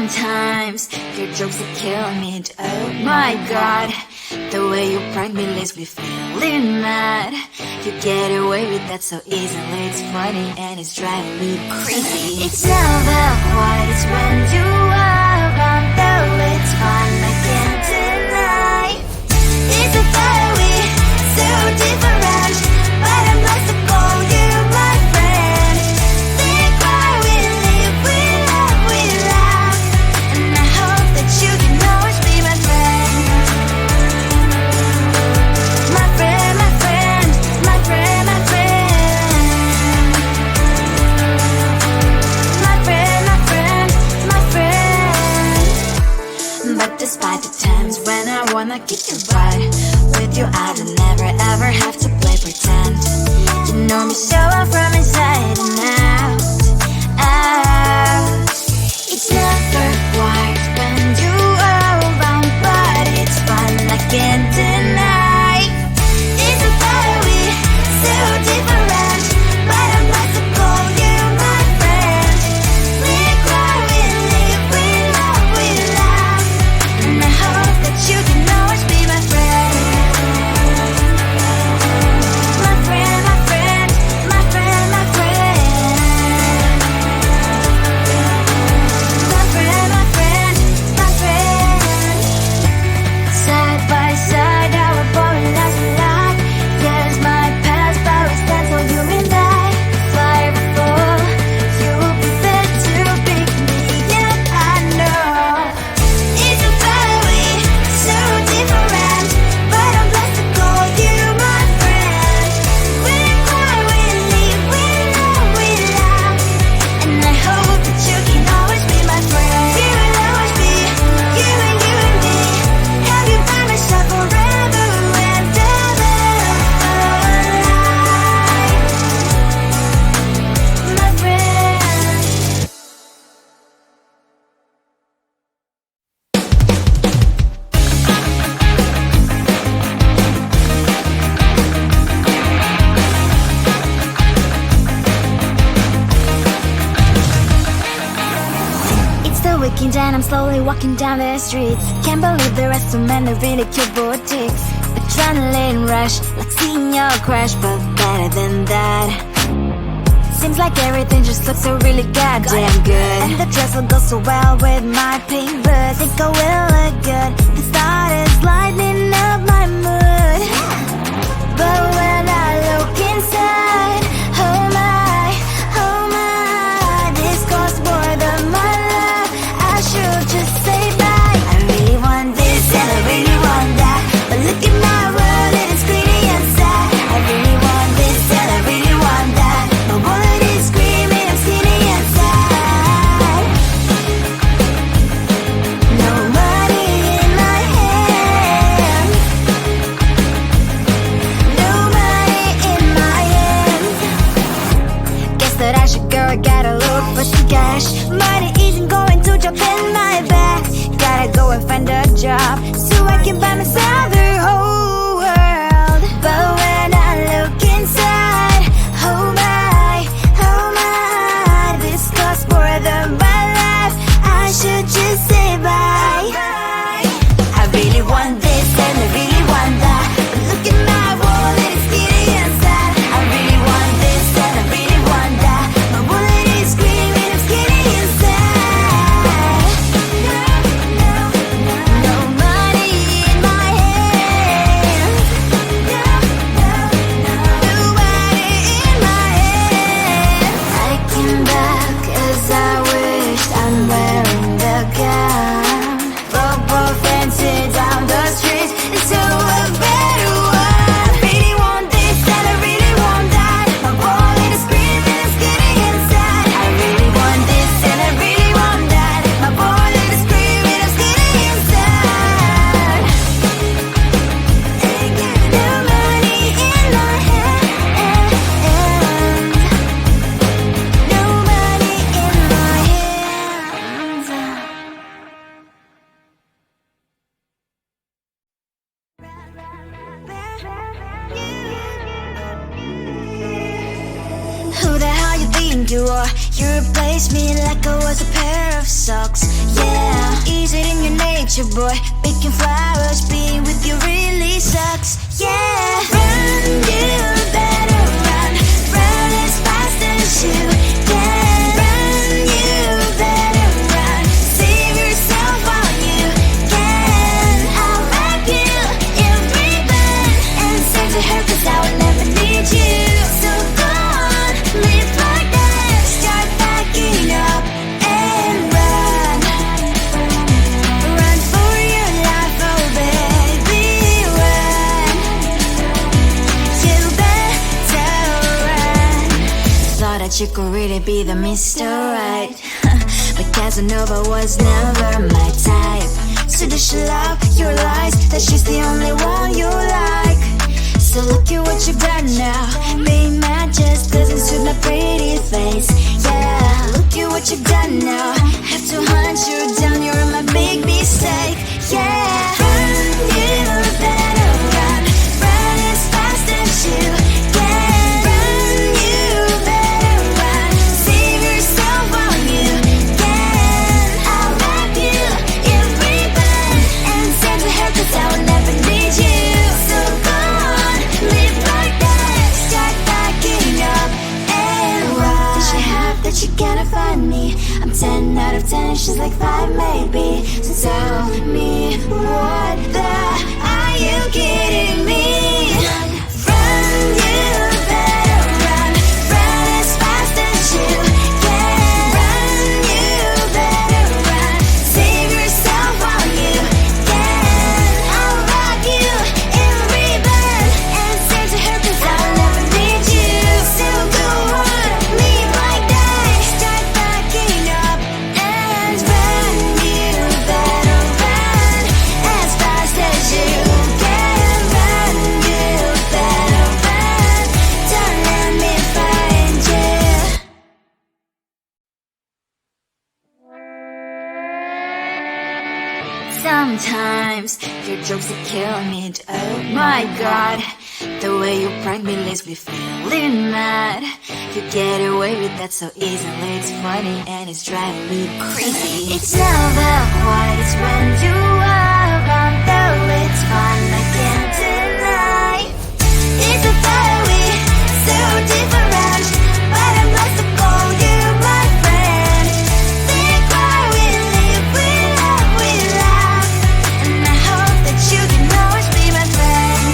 Sometimes your jokes are killing me. Oh my god, the way you prank me leaves me feeling mad. You get away with that so easily. It's funny and it's driving me crazy. It's never quite as when you are around, though it's fun, I can't deny. It's a fiery, so different, but I'm lost to call you my friend. Think why we live, we laugh, and I hope that you can always be my friend. My friend, my friend, my friend, my friend. My friend, my friend, my friend. But despite the times when I wanna kick your butt, with you I don't never ever have to play pretend. You know me so well from inside and out, out. It's never quite when you are around, but it's fun, I can't deny. It's a fiery, so different, but I must call you my friend. We cry, we live, we love, and I hope that you can always be my friend. My friend, my friend, my friend, my friend. My friend, my friend, my friend. Side by side, our body lies a lot. Yes, my past, but we stand so you and I. Fly before you prepare to pick me up, I know. It's a fiery, so different, but I'm blessed to call you my friend. We cry, we live, we love, and I hope that you can always be my friend. You will always be, you and me. Have you by my side forever and ever. My friend. It's the weekend and I'm slowly walking down the streets. Can't believe there are so many really cute boutiques. Adrenaline rush, like seeing your crush, but better than that. Seems like everything just looks so really goddamn good. And the dress will go so well with my pink boots. Think I will look good. The start is lighting up my mood. But when I look inside, oh my, this costs more than my love. I should just say bye. I really want this and I really want that, but look at my world, it is pretty and sad. I really want this and I really want that, my wallet is screaming, I'm skinny and sad. No money in my hand, no money in my hand. Guess that I should go, gotta look for some cash. Money isn't going to jump in my bag. Gotta go and find a job so I can buy myself the whole world. But when I look inside, oh my, this costs more than my life. I should just say bye. I really want this and I really want that, but look at my wallet, it's skinny and sad. I really want this and I really want that, my wallet is screaming, I'm skinny and sad. No money in my hand. you are. You replaced me like I was a pair of socks. Yeah, is it in your nature, boy? Picking flowers, being with you really sucks. Yeah, run, you better run. Run as fast as you can. Run, you better run. Save yourself while you can. I'll wrap you in ribbon and send to her, 'cause I will never need you. So go on, live like that. Start backing up and run. Run for your life, oh baby, run. You better run. Thought that you could really be the Mr. Right, but Casanova was never my type. So does she love your lies, that she's the only one you like? So look at what you've done now. Being mad just doesn't suit my pretty face. Yeah, look at what you've done now. Have to hunt you down, you're my big mistake. Yeah, run, you better run. Run as fast as you can. Run, you better run. Save yourself while you can. I'll wrap you in ribbon and send to her, 'cause I will never need you. So go on, live like that. Start backing up and run. Does she have that she cannot find me? I'm 10 out of 10, she's like 5 maybe. So tell me, what the, are you kidding me? Run, you better run. Run as fast as you can. Run, you better run. Save yourself while you can. I'll wrap you in ribbon and send to her, 'cause I will never need you. So go on, live like that. Start backing up and run. You better run as fast as you can. Run, you better run. Don't let me find you. Sometimes your jokes that kill me. Oh my god, the way you prank me leaves me feeling mad. You get away with that so easily. It's funny and it's driving me crazy. It's never quite as when you are around, though it's fun, I can't deny. It's a fiery, so different, but I'm blessed to call you my friend. We cry, we live, we love, we laugh, and I hope that you can always be my friend.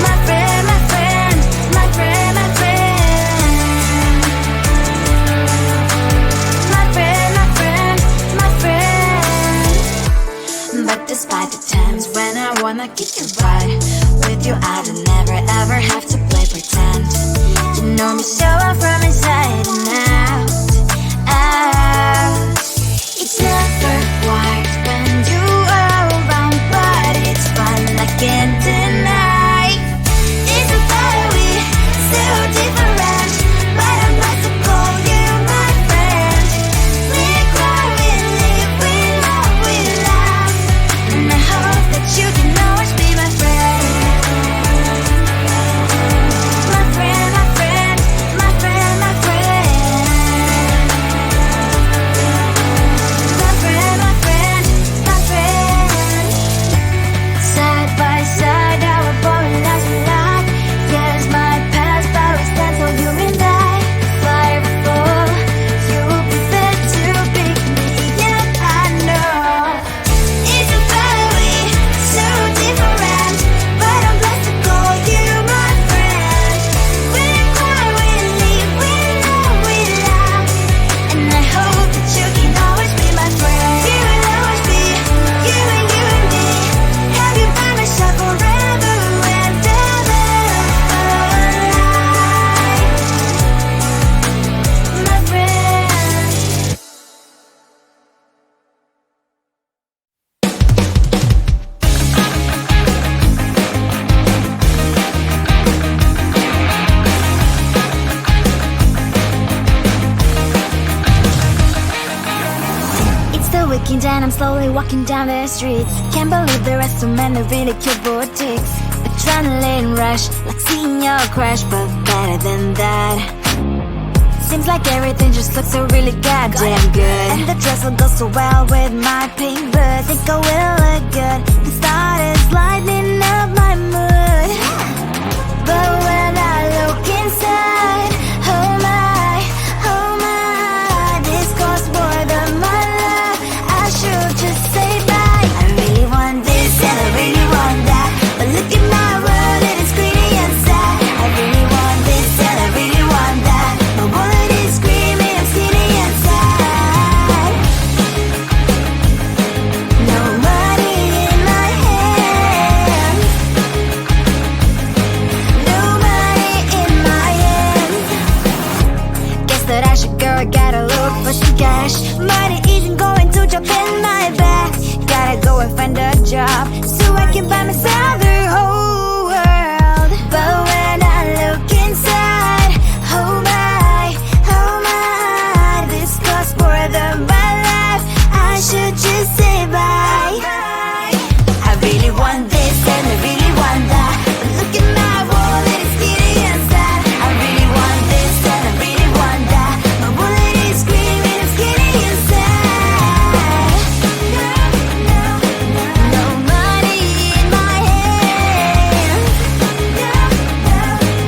My friend, my friend, my friend, my friend. My friend, my friend, my friend. But despite the times when I wanna kick your butt, with you I don't never ever have to play pretend. You know me so well from inside and out, out. It's never quite when you are around, but it's fun, I can't deny. It's a fiery, so different, but I'm blessed to call you my friend. We cry, we live, we love, we laugh, and I hope that you can always be my friend. My friend, my friend, my friend, my friend. My friend, my friend, my friend. Side by side, our boring lives we like. Yes, my past, but we stand so you and I. Fire before you will be there to pick me up, I know. It's a fiery, so different, but I'm blessed to call you my friend. We cry, we live, we love, we laugh, and I hope that you can always be my friend. You will always be, you and me. Have you by my side forever and ever, my friend. It's the weekend and I'm slowly walking down the streets. Can't believe there are so many really cute boutiques. A adrenaline rush, like seeing your crush, but better than that. Seems like everything just looks so really goddamn good, and the dress will go so well with my pink boots. Think I will look good, the start is lighting up my mood. But when I look inside, oh my, this costs more than my love. I should just say bye. I really want this and I really want that, but look at my world, it is greedy and sad. I really want this and I really want that, my wallet is screaming, I'm skinny and sad. No money in my hand, no money in my hand. Guess that I should go, gotta look for some cash. Money isn't going to jump in my back. Gotta go and find a job so I can buy myself the whole world. But when I look inside, oh my, this costs more than my life. I should just say bye. I really want this and I really want that, but look at my wallet, it's skinny and sad. I really want this and I really want that, my wallet is screaming, I'm skinny and sad. No money in my hand,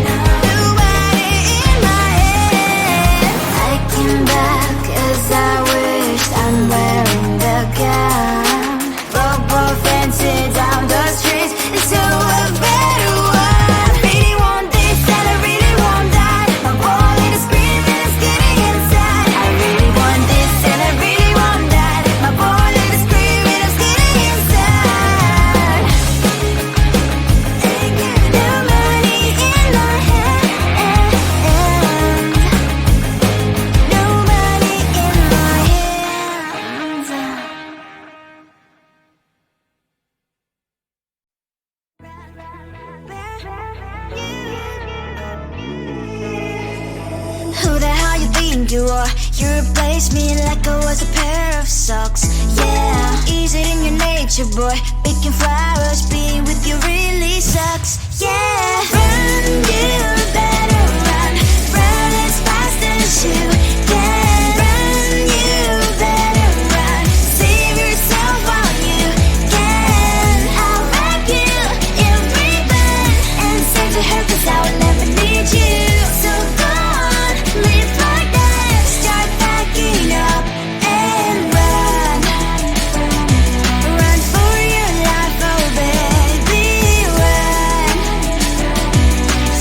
no money in my hand. I came back 'cause I wish I'm wearing the gown. Football fancy down the streets into a better one. I really want this and I really want that, my wallet is screaming, I'm skinny inside. I really want this and I really want that, my wallet is screaming, I'm skinny inside. No money in my hand, no money in my hand. Who the hell you think you are? You replaced me like I was a pair of socks. Yeah, is it in your nature, boy? Picking flowers, being with you really sucks. Yeah, run, you better run, run as fast as you can. Run, you better run, save yourself while you can. I'll wrap you in ribbon and send to her 'cause I will never need you. So go on, live like that, start packing up and run. Run for your life, oh baby, run.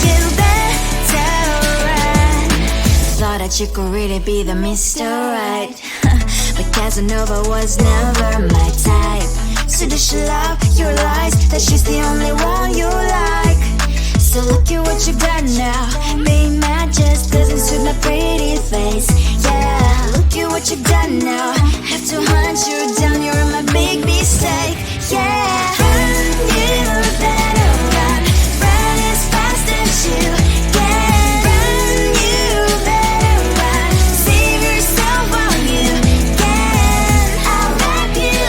You better run. Thought that you could really be the Mr. Right, but Casanova was never my type. So does she love your lies, that she's the only one you like? So look at what you got now, being mad just doesn't suit my pretty face. Yeah, look at what you got now, have to hunt you down, you're my big mistake. Yeah, run, you better run, run as fast as you can. Run, you better run, save yourself while you can. I'll wrap you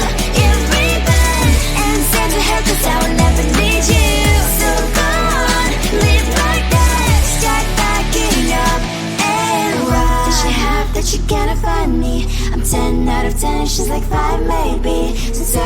in ribbon and send to her 'cause I will never need you. So go on, live like that, start packing up and run. Does she have that she cannot find me? I'm 10 out of 10, she's like 5 maybe. Since I